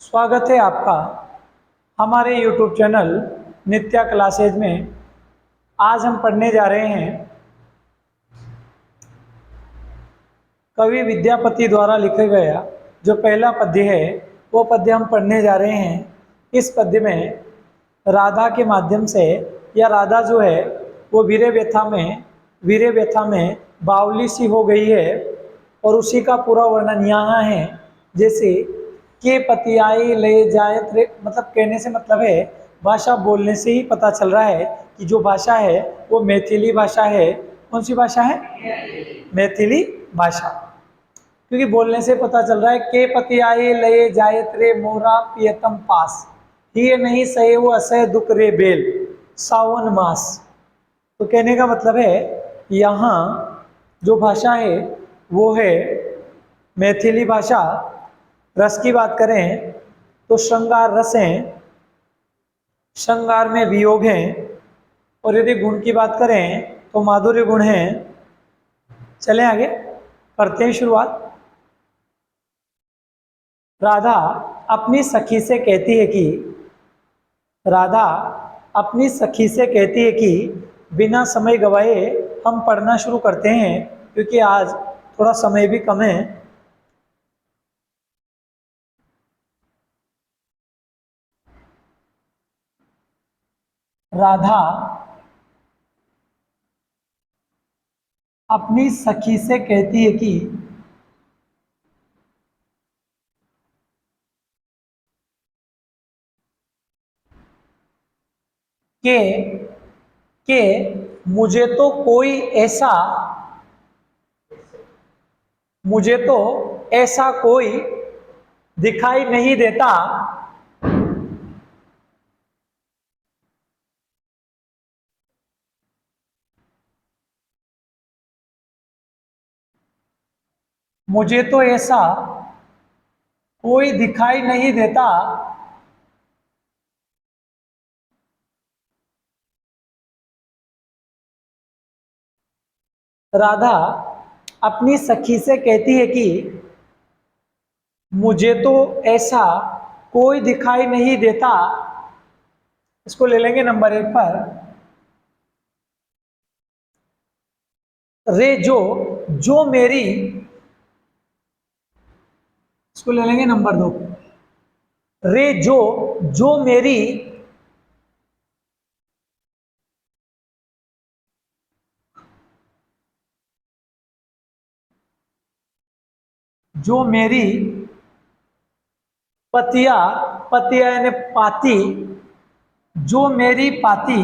स्वागत है आपका हमारे YouTube चैनल नित्या क्लासेज में। आज हम पढ़ने जा रहे हैं कवि विद्यापति द्वारा लिखा गया जो पहला पद्य है, वो पद्य हम पढ़ने जा रहे हैं। इस पद्य में राधा के माध्यम से, या राधा जो है वो वीरे व्यथा में बावली सी हो गई है, और उसी का पूरा वर्णन यहाँ है। जैसे के पति आए ले जाए, मतलब कहने से मतलब है, भाषा बोलने से ही पता चल रहा है कि जो भाषा है वो मैथिली भाषा है। कौन सी भाषा है? मैथिली भाषा। क्योंकि बोलने से पता चल रहा है के पति आए ले जाए रे मोरा पियतम पास, ही नहीं सहे वो असह दुख रे बेल सावन मास। तो कहने का मतलब है यहाँ जो भाषा है वो है मैथिली भाषा। रस की बात करें तो श्रृंगार रस है, श्रृंगार में वियोग है। और यदि गुण की बात करें तो माधुर्य गुण है। चलें आगे, करते हैं शुरुआत। राधा अपनी सखी से कहती है कि बिना समय गवाए हम पढ़ना शुरू करते हैं, क्योंकि आज थोड़ा समय भी कम है। राधा अपनी सखी से कहती है कि के मुझे तो ऐसा कोई दिखाई नहीं देता, मुझे तो ऐसा कोई दिखाई नहीं देता राधा अपनी सखी से कहती है कि मुझे तो ऐसा कोई दिखाई नहीं देता। इसको ले लेंगे नंबर 1 पर। रे जो मेरी, इसको ले लेंगे नंबर 2। रे जो मेरी पतिया यानी पाती, जो मेरी पाती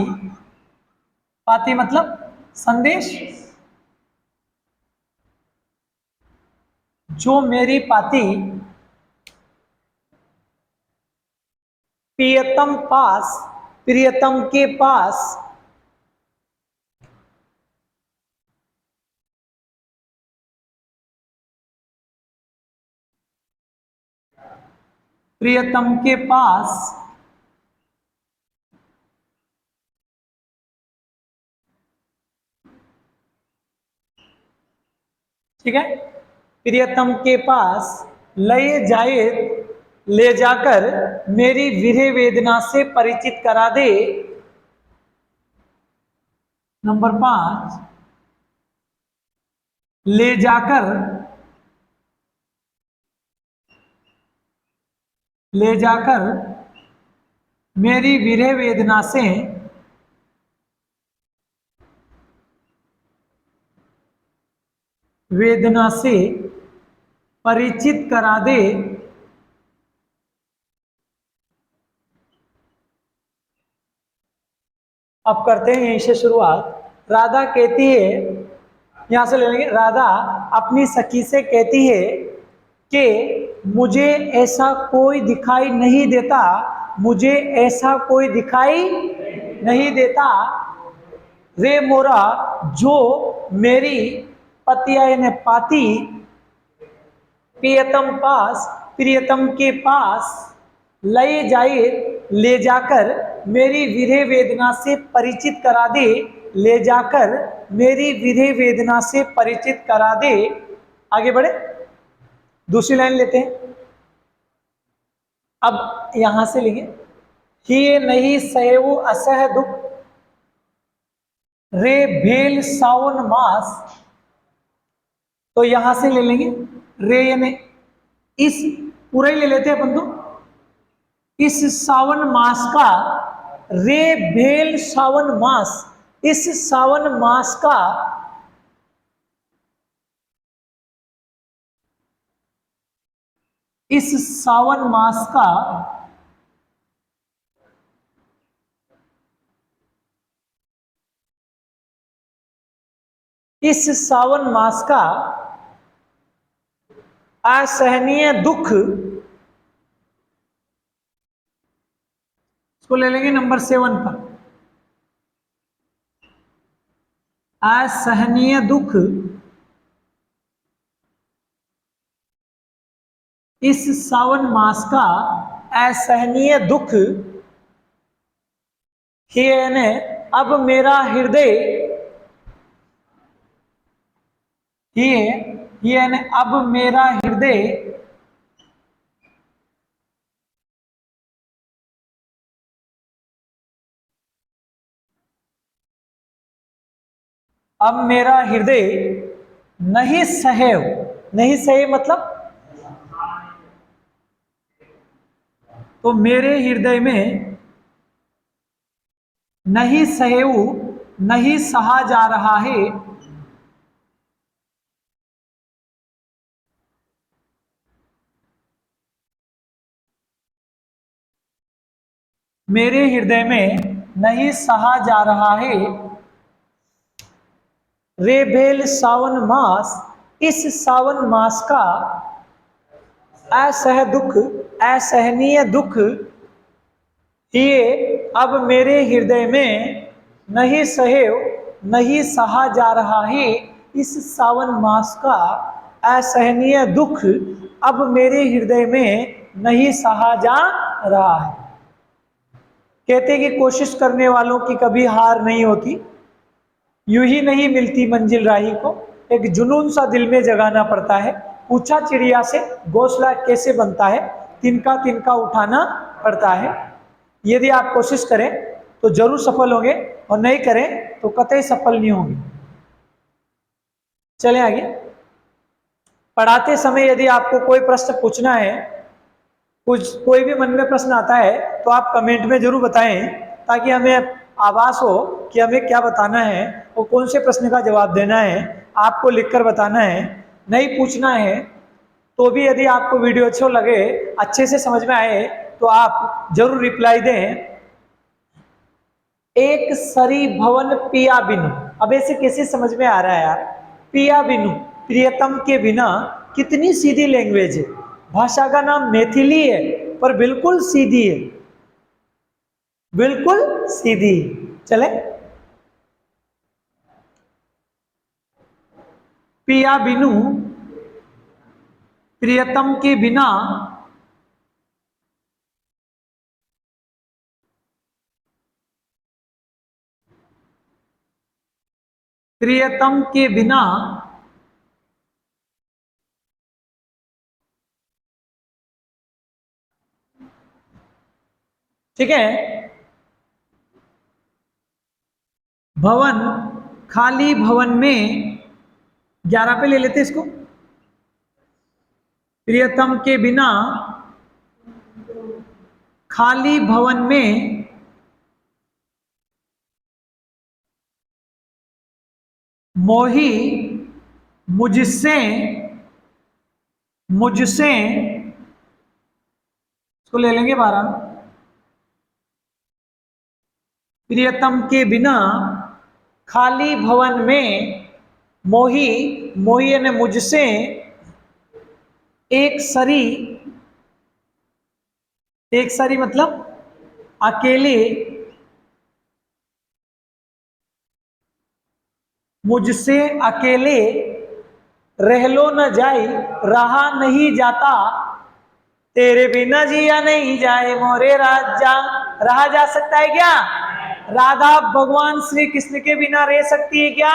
मतलब संदेश, जो मेरी पाती प्रियतम के पास प्रियतम के पास ठीक है, प्रियतम के पास ले जाकर मेरी विरह वेदना से परिचित करा दे। नंबर 5, ले जाकर मेरी विरह वेदना से परिचित करा दे। अब करते हैं यहीं से शुरुआत। राधा कहती है, यहां से ले लेंगे। राधा अपनी सखी से कहती है कि मुझे ऐसा कोई दिखाई नहीं देता, मुझे ऐसा कोई दिखाई नहीं देता रे मोरा, जो मेरी पतिया यानी पाती प्रियतम के पास ले जाकर मेरी विरह वेदना से परिचित करा दे, ले जाकर मेरी विरह वेदना से परिचित करा दे। आगे बढ़े, दूसरी लाइन लेते हैं। अब यहां से लिखे, ही नहीं सहेऊ असह दुख, रे भेल सावन मास। तो यहां से ले लेंगे रे यानी इस, पूरा ही ले लेते हैं अपन तो, इस सावन मास का, रे भेल सावन मास, इस सावन मास का इस सावन मास का इस सावन मास का असहनीय दुख, इसको ले लेंगे नंबर 7 पर, असहनीय दुख इस सावन मास का असहनीय दुख, ही अब मेरा हृदय, ही अब मेरा हृदय अब मेरा हृदय नहीं सहे, नहीं सहे मतलब, तो मेरे हृदय में नहीं सहेऊ, नहीं सहा जा रहा है, मेरे हृदय में नहीं सहा जा रहा है, रेबेल सावन मास, इस सावन मास का असह दुख, असहनीय दुख, ये अब मेरे हृदय में नहीं सहे, नहीं सहा जा रहा है, इस सावन मास का असहनीय दुख अब मेरे हृदय में नहीं सहा जा रहा है। कहते कि कोशिश करने वालों की कभी हार नहीं होती, यूं ही नहीं मिलती मंजिल राही को, एक जुनून सा दिल में जगाना पड़ता है, पूछा चिड़िया से घोंसला कैसे बनता है, तिनका तिनका उठाना पड़ता है। यदि आप कोशिश करें तो जरूर सफल होंगे, और नहीं करें तो कतई सफल नहीं होंगे। चलें आगे। पढ़ाते समय यदि आपको कोई प्रश्न पूछना है, कोई भी मन में प्रश्न आता है, तो आप कमेंट में जरूर बताएं, ताकि हमें आभास हो कि हमें क्या बताना है और कौन से प्रश्न का जवाब देना है, आपको लिखकर बताना है। नहीं पूछना है तो भी यदि आपको वीडियो अच्छा लगे, अच्छे से समझ में आए, तो आप जरूर रिप्लाई दें। एक सरी भवन पिया बिनु, अब ऐसे कैसे समझ में आ रहा है यार, पिया बिनु, प्रियतम के बिना, कितनी सीधी लैंग्वेज है। भाषा का नाम मैथिली है, पर बिल्कुल सीधी है, बिल्कुल सीधी। चले, पिया बिनु, प्रियतम के बिना, प्रियतम के बिना ठीक है। भवन, खाली भवन में, 11 पे ले लेते इसको, प्रियतम के बिना खाली भवन में मोही मुझसे, मुझसे, इसको ले लेंगे 12। प्रियतम के बिना खाली भवन में मोही, मोही ने मुझसे एक सरी, एक सरी मतलब अकेले, मुझसे अकेले रह लो न जाए, रहा नहीं जाता, तेरे बिना जिया नहीं जाए मोरे राजा। रहा जा सकता है क्या? राधा भगवान श्री कृष्ण के बिना रह सकती है क्या?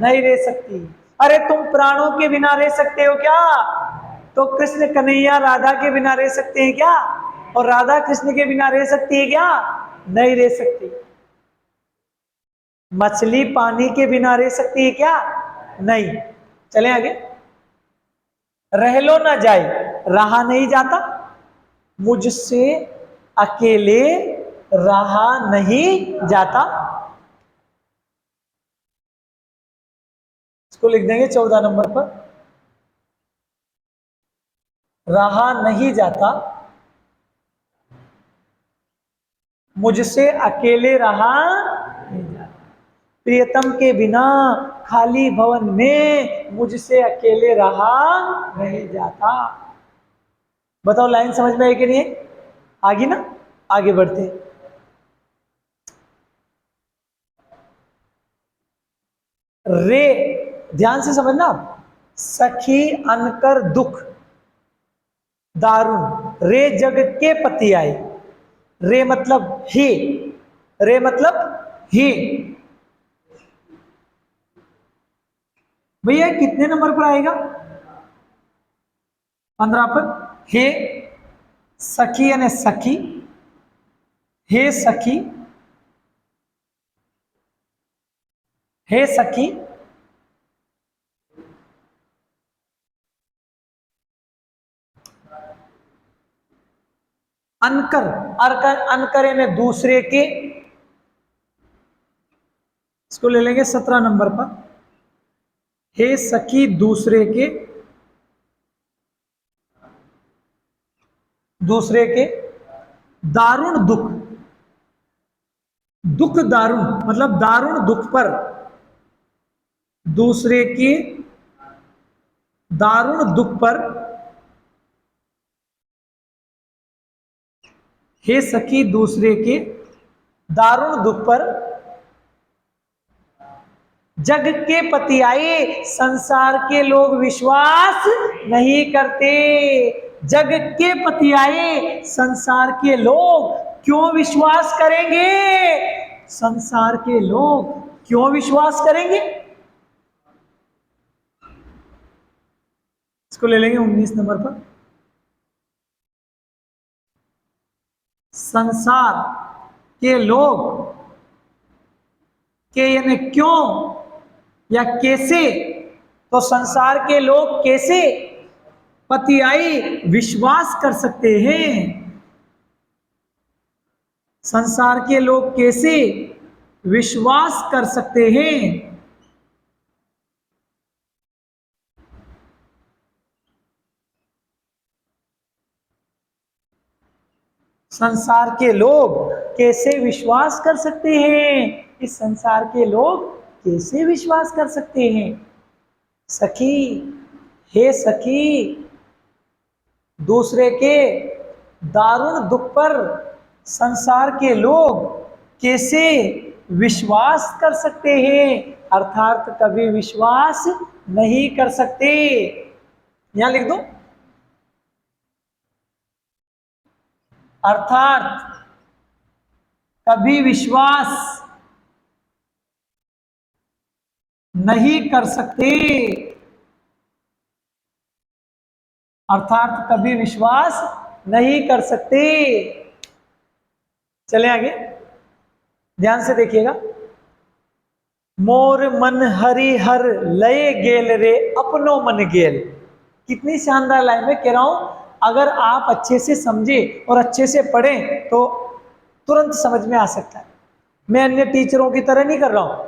नहीं रह सकती। अरे तुम प्राणों के बिना रह सकते हो क्या? तो कृष्ण कन्हैया राधा के बिना रह सकते हैं क्या? और राधा कृष्ण के बिना रह सकती है क्या? नहीं रह सकती। मछली पानी के बिना रह सकती है क्या? नहीं। चलें आगे। रह लो ना जाए, रहा नहीं जाता। मुझसे अकेले रहा नहीं जाता। इसको लिख देंगे 14 नंबर पर। रहा नहीं जाता, मुझसे अकेले रहा नहीं जाता। प्रियतम के बिना खाली भवन में मुझसे अकेले रहा नहीं जाता। बताओ लाइन समझ में आई कि नहीं? आगे ना, आगे बढ़ते। रे, ध्यान से समझना आप। सखी अनकर दुख दारुण, रे जग के पति आए। रे मतलब ही, रे मतलब ही। भैया कितने नंबर पर आएगा? 15 पर। हे सखी यानी सखी, हे सखी, हे सखी। अनकर, अरकर, अनकर यानी दूसरे के। इसको ले लेंगे 17 नंबर पर। हे सखी दूसरे के, दूसरे के दारुण दुख। दुख दारुण मतलब दारुण दुख पर, दूसरे के दारुण दुख पर। हे सखी दूसरे के दारुण दुख पर जग के पति आए, संसार के लोग विश्वास नहीं करते। जग के पति आए, संसार के लोग क्यों विश्वास करेंगे? संसार के लोग क्यों विश्वास करेंगे? इसको ले लेंगे 19 नंबर पर। संसार के लोग के यानी क्यों या कैसे? तो संसार के लोग कैसे पति आई विश्वास कर सकते हैं? संसार के लोग कैसे विश्वास कर सकते हैं? संसार के लोग कैसे विश्वास कर सकते हैं? इस संसार के लोग कैसे विश्वास कर सकते हैं? सखी, हे सखी दूसरे के दारुण दुख पर संसार के लोग कैसे विश्वास कर सकते हैं? अर्थात कभी विश्वास नहीं कर सकते। यहां लिख दो, अर्थात कभी विश्वास नहीं कर सकते। अर्थात कभी विश्वास नहीं कर सकते। चलें आगे, ध्यान से देखिएगा। मोर मन हरि हर लय गेल रे अपनो मन गेल। कितनी शानदार लाइन में कह रहा हूं, अगर आप अच्छे से समझे और अच्छे से पढ़ें तो तुरंत समझ में आ सकता है। मैं अन्य टीचरों की तरह नहीं कर रहा हूं।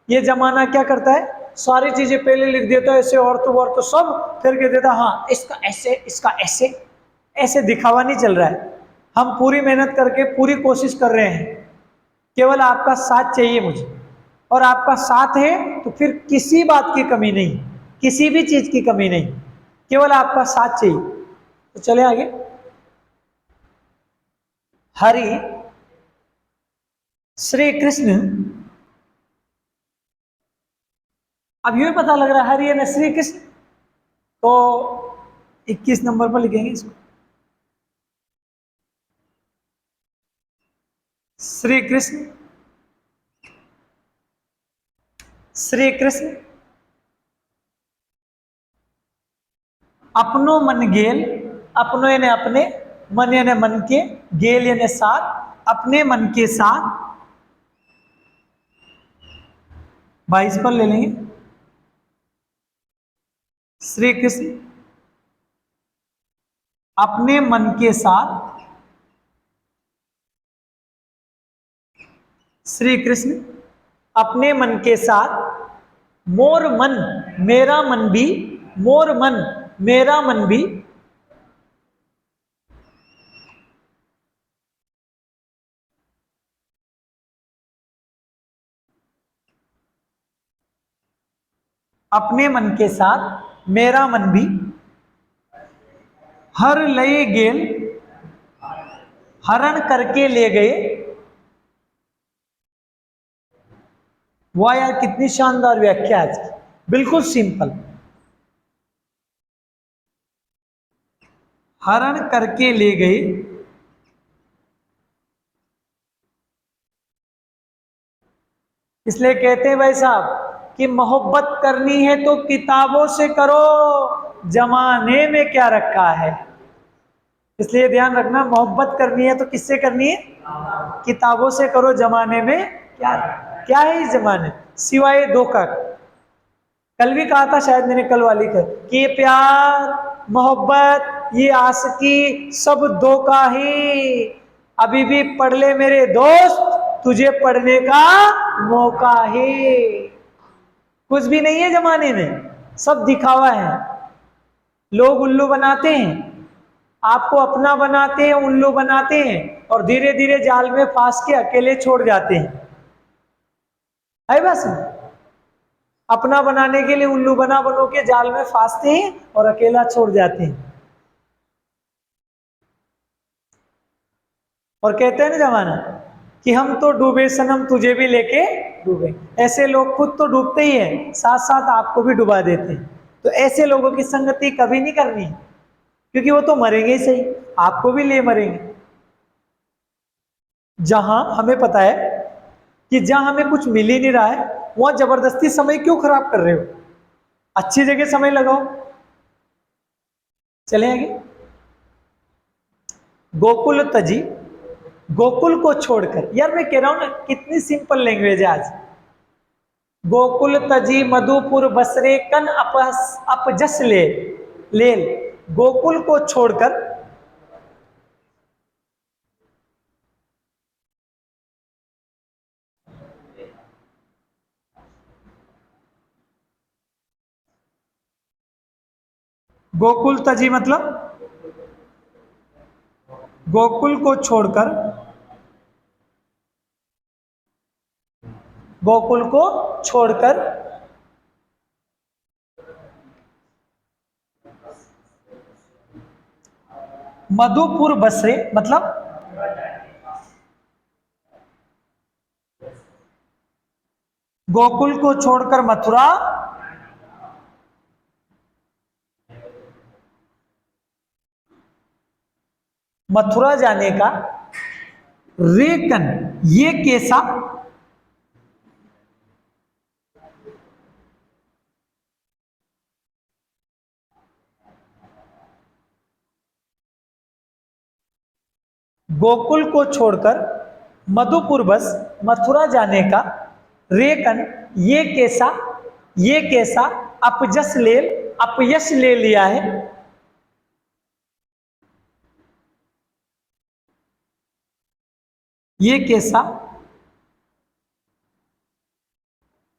ये जमाना क्या करता है, सारी चीजें पहले लिख देता है, ऐसे अर्थ वर्थ सब, फिर कह देता हाँ इसका ऐसे, इसका ऐसे। ऐसे दिखावा नहीं चल रहा है। हम पूरी मेहनत करके पूरी कोशिश कर रहे हैं। केवल आपका साथ चाहिए मुझे, और आपका साथ है तो फिर किसी बात की कमी नहीं, किसी भी चीज की कमी नहीं, केवल आपका साथ चाहिए। तो चले आगे। हरि श्री कृष्ण, अब यूं ही पता लग रहा है हरि यानी श्री कृष्ण, तो 21 नंबर पर लिखेंगे इसको। श्री कृष्ण, श्री कृष्ण अपनो मन गेल, अपनो यानी अपने, मन यानी मन के, गेल यानी साथ, अपने मन के साथ 22 पर ले लेंगे। श्री कृष्ण अपने मन के साथ, श्री कृष्ण अपने मन के साथ, मोर मन मेरा मन भी, मोर मन मेरा मन भी, अपने मन के साथ मेरा मन भी, हर लए गेल हरण करके ले गए। वाह यार, कितनी शानदार व्याख्या है इसकी, बिल्कुल सिंपल। हरण करके ले गए, इसलिए कहते हैं भाई साहब कि मोहब्बत करनी है तो किताबों से करो, जमाने में क्या रखा है। इसलिए ध्यान रखना, मोहब्बत करनी है तो किससे करनी है? किताबों से करो, जमाने में क्या क्या है इस जमाने सिवाय धोखा। कल भी कहा था शायद मैंने, कल वाली का, कि ये प्यार मोहब्बत ये आशिकी सब धोखा ही। अभी भी पढ़ ले मेरे दोस्त, तुझे पढ़ने का मौका है। कुछ भी नहीं है जमाने में, सब दिखावा है। लोग उल्लू बनाते हैं, आपको अपना बनाते हैं, उल्लू बनाते हैं, और धीरे धीरे जाल में फांस के अकेले छोड़ जाते हैं। है बस, अपना बनाने के लिए उल्लू बनो के जाल में फांसते हैं और अकेला छोड़ जाते हैं। और कहते हैं ना जमाना कि हम तो डूबे सनम तुझे भी लेके डूबे। ऐसे लोग खुद तो डूबते ही हैं, साथ साथ आपको भी डुबा देते हैं। तो ऐसे लोगों की संगति कभी नहीं करनी, क्योंकि वो तो मरेंगे ही सही, आपको भी ले मरेंगे। जहां हमें पता है कि जहां हमें कुछ मिल ही नहीं रहा है, वहां जबरदस्ती समय क्यों खराब कर रहे हो? अच्छी जगह समय लगाओ। चले आगे। गोकुल तजी, गोकुल को छोड़कर, यार मैं कह रहा हूं ना कितनी सिंपल लैंग्वेज है आज। गोकुल तजी मधुपुर बसरे कन अपजस ले लेल, गोकुल को छोड़कर, गोकुल तजी मतलब गोकुल को छोड़कर, गोकुल को छोड़कर मधुपुर बसरे मतलब गोकुल को छोड़कर मथुरा, मथुरा जाने का रेकन ये कैसा, गोकुल को छोड़कर मधुपुर बस मथुरा जाने का रेकन ये कैसा, ये कैसा अपजस ले अपयश ले लिया है। ये कैसा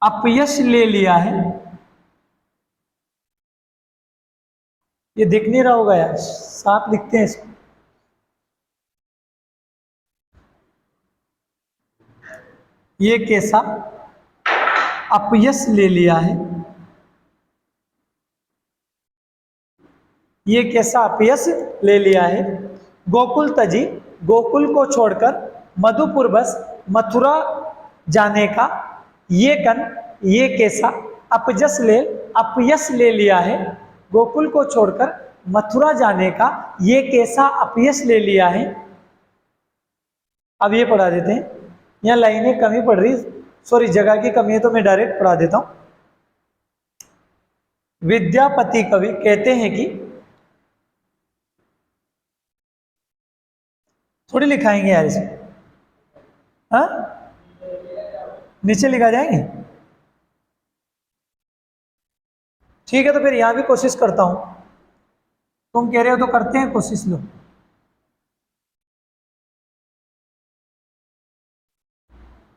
अपयश ले लिया है। ये दिख नहीं रहा होगा यार, साफ लिखते हैं इसको। ये कैसा अपयश ले लिया है, ये कैसा अपयश ले लिया है। गोकुल तजी गोकुल को छोड़कर मधुपुर बस मथुरा जाने का ये कन ये कैसा अपयश ले लिया है। गोकुल को छोड़कर मथुरा जाने का ये कैसा अपयश ले लिया है। अब ये पढ़ा देते हैं, यहाँ लाइनें कमी पड़ रही, सॉरी जगह की कमी है तो मैं डायरेक्ट पढ़ा देता हूं। विद्यापति कवि कहते हैं कि थोड़ी लिखाएंगे यार इसमें, हाँ नीचे लिखा जाएंगे। ठीक है, तो फिर यहां भी कोशिश करता हूं, तुम कह रहे हो तो करते हैं कोशिश। लो,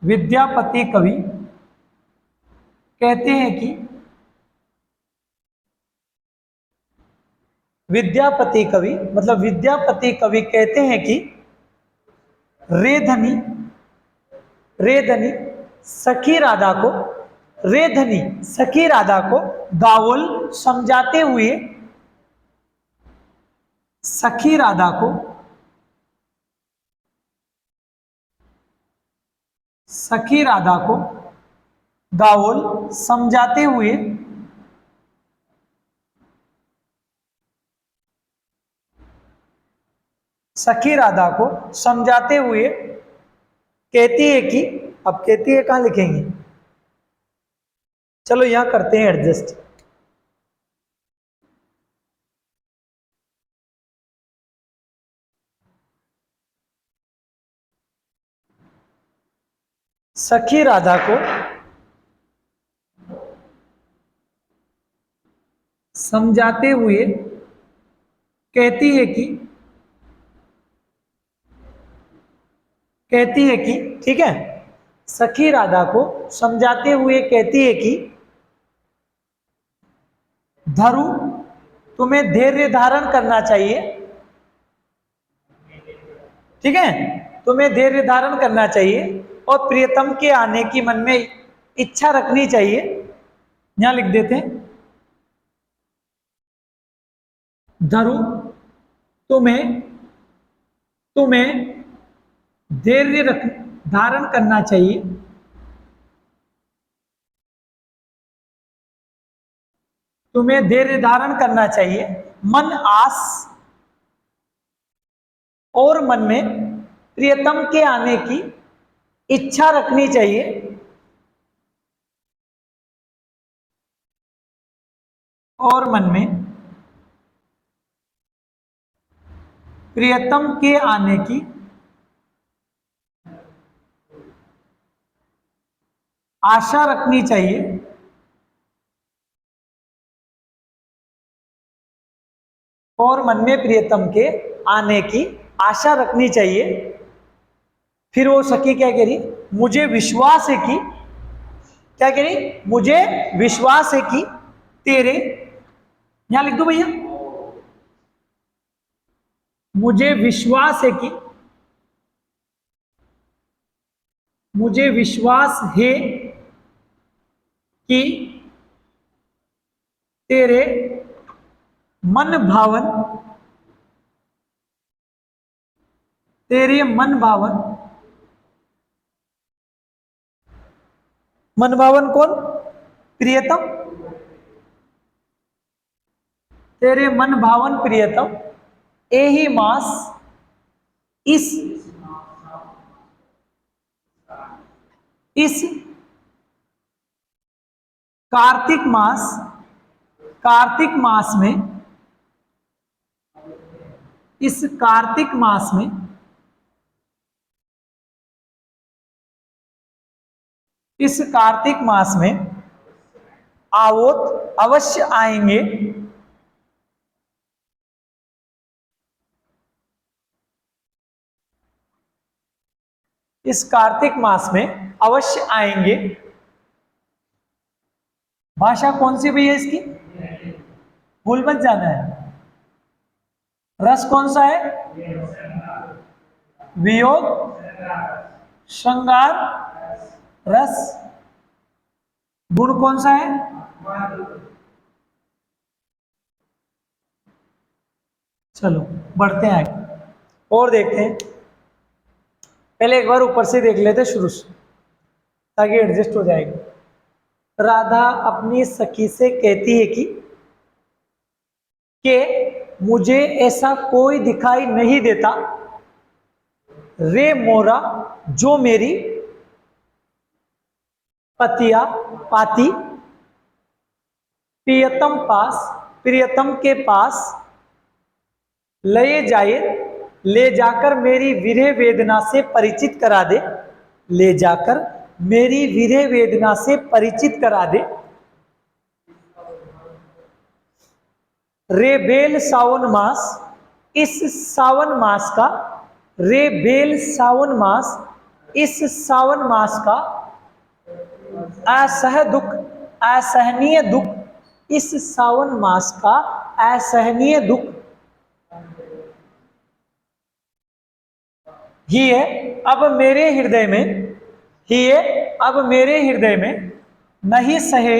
विद्यापति कवि कहते हैं कि, विद्यापति कवि मतलब विद्यापति कवि कहते हैं कि रे धनी, रे धनी सखी राधा को, रे धनी सखी राधा को गावुल समझाते हुए, सखी राधा को, सखी राधा को गावुल समझाते हुए, सखी राधा को समझाते हुए कहती है कि, अब कहती है कहां लिखेंगे, चलो यहां करते हैं एडजस्ट। सखी राधा को समझाते हुए कहती है कि, कहती है कि, ठीक है, सखी राधा को समझाते हुए कहती है कि धरु तुम्हें धैर्य धारण करना चाहिए, ठीक है, तुम्हें धैर्य धारण करना चाहिए और प्रियतम के आने की मन में इच्छा रखनी चाहिए। यहां लिख देते हैं, धरु तुम्हें, तुम्हें धैर्य रख धारण करना चाहिए, तुम्हें धैर्य धारण करना चाहिए, मन आस और मन में प्रियतम के आने की इच्छा रखनी चाहिए, और मन में प्रियतम के आने की आशा रखनी चाहिए, और मन में प्रियतम के आने की आशा रखनी चाहिए। फिर वो सखी क्या कह रही, मुझे विश्वास है कि, क्या कह रही, मुझे विश्वास है कि तेरे, यहां लिख दो भैया, मुझे विश्वास है कि, मुझे विश्वास है कि तेरे मन भावन, तेरे मन भावन, मन भावन कौन, प्रियतम, तेरे मन भावन प्रियतम एही मास, इस कार्तिक मास, कार्तिक मास में, इस कार्तिक मास में इस कार्तिक मास में आवोत अवश्य आएंगे, इस कार्तिक मास में अवश्य आएंगे। भाषा कौन सी भैया इसकी, भूल मत जाना है। रस कौन सा है, वियोग श्रृंगार रस। गुण कौन सा है, चलो बढ़ते हैं आगे और देखते हैं। पहले एक बार ऊपर से देख लेते शुरू से, ताकि एडजस्ट हो जाएगी। राधा अपनी सखी से कहती है कि मुझे ऐसा कोई दिखाई नहीं देता, रे मोरा जो मेरी पतिया पाती, प्रियतम पास, प्रियतम के पास लए जाए, ले जाकर मेरी विरह वेदना से परिचित करा दे, ले जाकर मेरी विरह वेदना से परिचित करा दे। रे बेल सावन मास, इस सावन मास का, रे बेल सावन मास, इस सावन मास का असह दुख, असहनीय दुख, इस सावन मास का असहनीय दुख ही है अब मेरे हृदय में, ही है अब मेरे हृदय में नहीं सहे,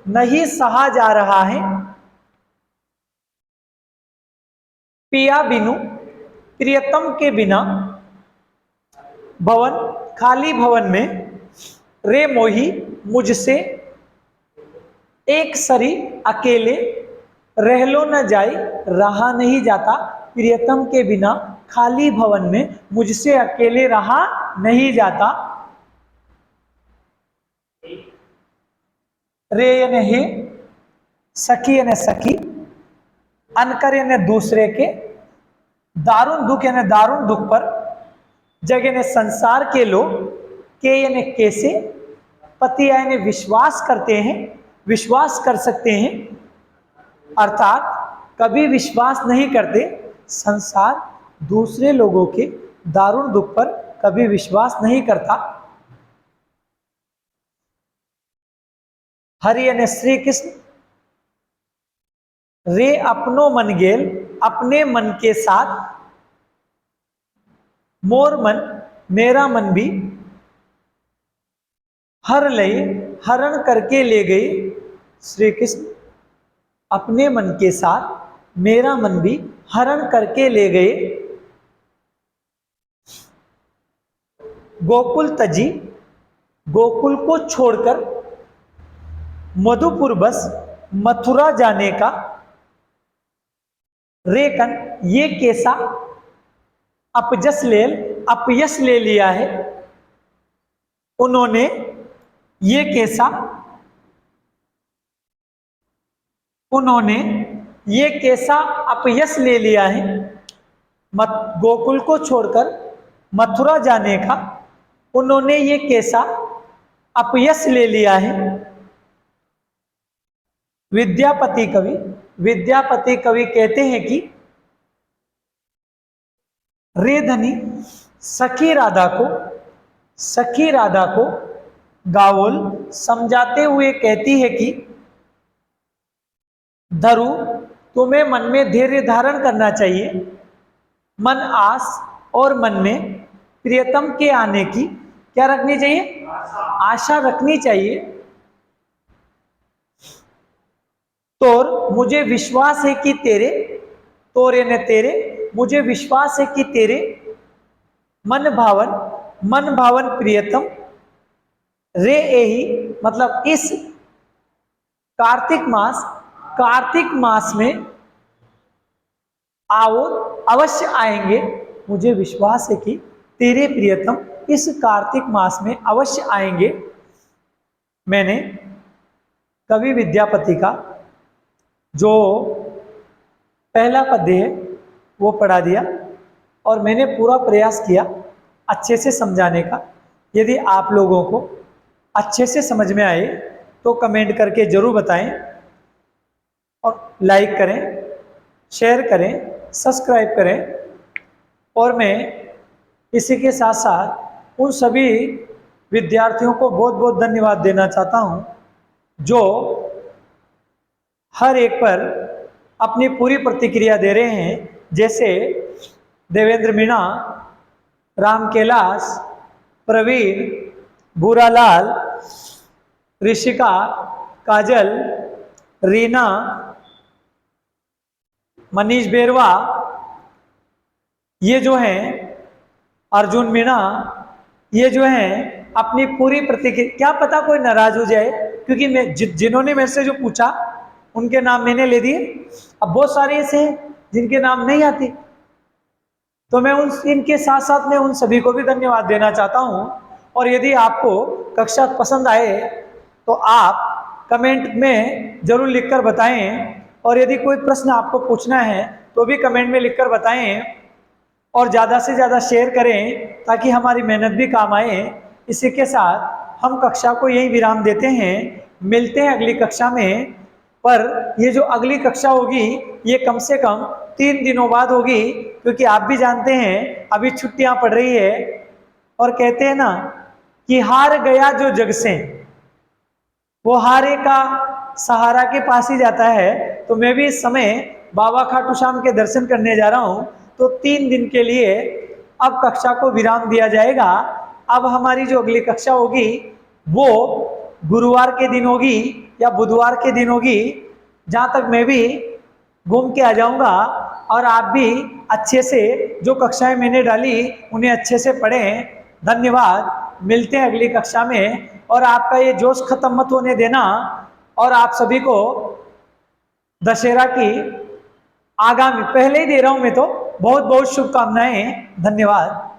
नहीं सहा जा रहा है। पिया बिनु, प्रियतम के बिना, भवन खाली भवन में, रे मोही मुझसे एक सरी अकेले, रह लो न जाए रहा नहीं जाता। प्रियतम के बिना खाली भवन में मुझसे अकेले रहा नहीं जाता। रे यानी हे, सखी यानी सखी, अनकर यानी दूसरे के, दारुण दुख यानी दारुण दुख पर, जग यानी संसार के लोग, के यानी कैसे, पति यानी विश्वास करते हैं, विश्वास कर सकते हैं, अर्थात कभी विश्वास नहीं करते। संसार दूसरे लोगों के दारुण दुख पर कभी विश्वास नहीं करता। हरि यानी श्री कृष्ण, रे अपनो मन गेल, अपने मन के साथ, मोर मन मेरा मन भी, हर लय हरण करके ले गए। श्री कृष्ण अपने मन के साथ मेरा मन भी हरण करके ले गए। गोकुल तजी, गोकुल को छोड़कर, मधुपुर बस मथुरा जाने का, रेकन ये कैसा, अपजस लेल अपयश ले लिया है। उन्होंने ये कैसा, उन्होंने ये कैसा अपयश ले लिया है। गोकुल को छोड़कर मथुरा जाने का उन्होंने ये कैसा अपयश ले लिया है। विद्यापति कवि, विद्यापति कवि कहते हैं कि रे धनी सखी राधा को, सखी राधा को गावोल समझाते हुए कहती है कि धरु तुम्हें मन में धैर्य धारण करना चाहिए, मन आस और मन में प्रियतम के आने की क्या रखनी चाहिए, आशा रखनी चाहिए। तोर मुझे विश्वास है कि तेरे, तोरे ने तेरे, मुझे विश्वास है कि तेरे मन भावन, मन भावन प्रियतम, रे यही मतलब इस कार्तिक मास, कार्तिक मास में आओ, अवश्य आएंगे। मुझे विश्वास है कि तेरे प्रियतम इस कार्तिक मास में अवश्य आएंगे। मैंने कवि विद्यापति का जो पहला पद्य है वो पढ़ा दिया और मैंने पूरा प्रयास किया अच्छे से समझाने का। यदि आप लोगों को अच्छे से समझ में आए तो कमेंट करके ज़रूर बताएं और लाइक करें, शेयर करें, सब्सक्राइब करें। और मैं इसी के साथ साथ उन सभी विद्यार्थियों को बहुत बहुत धन्यवाद देना चाहता हूं जो हर एक पर अपनी पूरी प्रतिक्रिया दे रहे हैं, जैसे देवेंद्र मीणा, राम कैलाश, प्रवीण, भूरालाल, ऋषिका, काजल, रीना, मनीष बेरवा, ये जो हैं अर्जुन मीणा, ये जो हैं अपनी पूरी प्रतिक्रिया, क्या पता कोई नाराज हो जाए क्योंकि मैं जिन्होंने मेरे से जो पूछा उनके नाम मैंने ले दिए। अब बहुत सारे ऐसे हैं जिनके नाम नहीं आते, तो मैं उन इनके साथ साथ में उन सभी को भी धन्यवाद देना चाहता हूं। और यदि आपको कक्षा पसंद आए तो आप कमेंट में जरूर लिखकर बताएं, और यदि कोई प्रश्न आपको पूछना है तो भी कमेंट में लिखकर बताएं। और ज़्यादा से ज़्यादा शेयर करें ताकि हमारी मेहनत भी काम आए। इसी के साथ हम कक्षा को यही विराम देते हैं। मिलते हैं अगली कक्षा में। पर ये जो अगली कक्षा होगी ये कम से कम 3 दिनों बाद होगी, क्योंकि आप भी जानते हैं अभी छुट्टियां पड़ रही है। और कहते हैं ना कि हार गया जो जग से, वो हारे का सहारा के पास ही जाता है। तो मैं भी इस समय बाबा खाटू श्याम के दर्शन करने जा रहा हूं। तो 3 दिन के लिए अब कक्षा को विराम दिया जाएगा। अब हमारी जो अगली कक्षा होगी वो गुरुवार के दिन होगी या बुधवार के दिन होगी, जहां तक मैं भी घूम के आ जाऊंगा। और आप भी अच्छे से जो कक्षाएं मैंने डाली उन्हें अच्छे से पढ़ें। धन्यवाद। मिलते हैं अगली कक्षा में। और आपका ये जोश खत्म मत होने देना। और आप सभी को दशहरा की आगामी, पहले ही दे रहा हूं मैं तो, बहुत बहुत शुभकामनाएं। धन्यवाद।